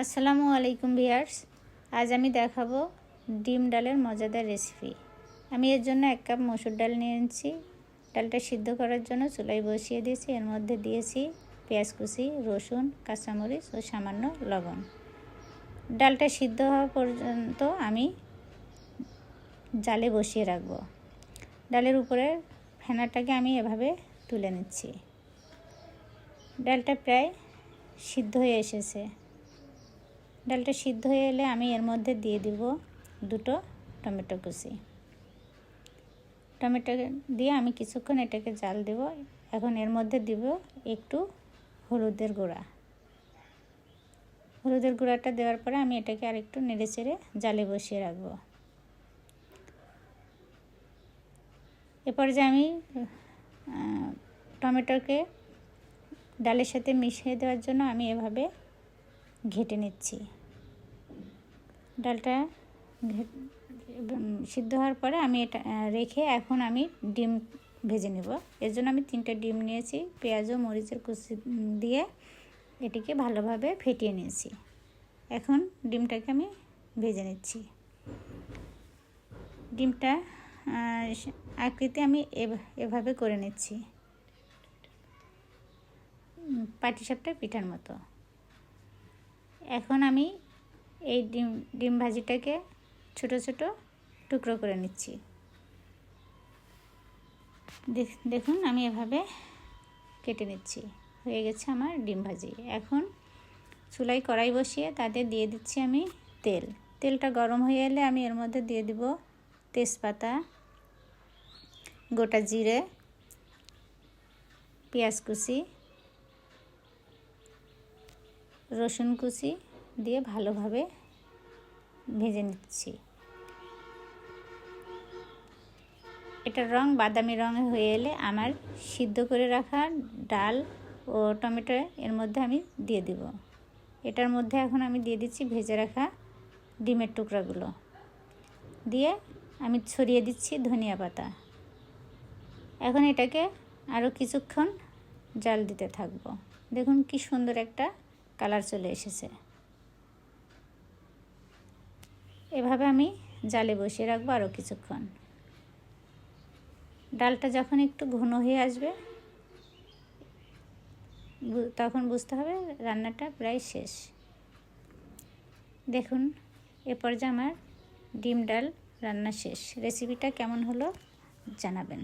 আসসালামু আলাইকুম ভিউয়ার্স, আজ আমি দেখাবো ডিম ডালের মজাদার রেসিপি। আমি এর জন্য 1 কাপ মসুর ডাল নিয়ে নিয়েছি। ডালটা সিদ্ধ করার জন্য চুলায় বসিয়ে দিয়েছি। এর মধ্যে দিয়েছি পেঁয়াজ কুচি, রসুন, কাঁচামরিচ ও সামান্য লবণ। ডালটা সিদ্ধ হওয়া পর্যন্ত আমি জালে বসিয়ে রাখবো। ডালের উপরে ফেনাটাকে আমি এভাবে তুলে নিচ্ছি। ডালটা প্রায় সিদ্ধ হয়ে এসেছে। ডালটা সিদ্ধ হয়ে এলে আমি এর মধ্যে দিয়ে দিব 2টো টমেটো কুচি। টমেটো দিয়ে আমি কিছুক্ষণ এটাকে জাল দেব। এখন এর মধ্যে দিব একটু হলুদের গুঁড়া। হলুদের গুঁড়াটা দেওয়ার পরে আমি এটাকে আরেকটু নেড়েচেড়ে জালে বসিয়ে রাখব। এরপর যে আমি টমেটোকে ডালের সাথে মিশিয়ে দেওয়ার জন্য আমি এভাবে ঘেটে নিচ্ছি। ডালটা সিদ্ধ হওয়ার পরে আমি এটা রেখে এখন আমি ডিম ভেজে নেব। এর জন্য আমি 3টে ডিম নিয়েছি। পেঁয়াজ ও মরিচের কুচি দিয়ে এটিকে ভালোভাবে ফেটিয়ে নিয়েছি। এখন ডিমটাকে আমি ভেজে নিচ্ছি। ডিমটা আকৃতি আমি এভাবে করে নিচ্ছি, পাটিসাপটা পিঠার মতো। এখন আমি এই ডিম ভাজিটাকে ছোট ছোট টুকরো করে নিচ্ছি। দেখুন আমি এভাবে কেটে নিচ্ছি। হয়ে গেছে আমার ডিম ভাজি। এখন চুলায় কড়াই বসিয়ে তাতে দিয়ে দিচ্ছি আমি তেল। তেলটা গরম হয়ে এলে আমি এর মধ্যে দিয়ে দিব তেজপাতা, গোটা জিরে, পেঁয়াজ কুচি, রসুন কুচি দিয়ে ভালোভাবে ভেজে নিচ্ছি। এটার রং বাদামি রঙে হয়ে এলে আমার সিদ্ধ করে রাখা ডাল ও টমেটো এর মধ্যে আমি দিয়ে দিব। এটার মধ্যে এখন আমি দিয়ে দিচ্ছি ভেজে রাখা ডিমের টুকরাগুলো, দিয়ে আমি ছড়িয়ে দিচ্ছি ধনিয়া পাতা। এখন এটাকে আরও কিছুক্ষণ জাল দিতে থাকব। দেখুন কি সুন্দর একটা কালার চলে এসেছে। এভাবে আমি জালে বসিয়ে রাখবো আরও কিছুক্ষণ। ডালটা যখন একটু ঘন হয়ে আসবে তখন বুঝতে হবে রান্নাটা প্রায় শেষ। দেখুন এ পর্যায়ে আমার ডিম ডাল রান্না শেষ। রেসিপিটা কেমন হলো জানাবেন।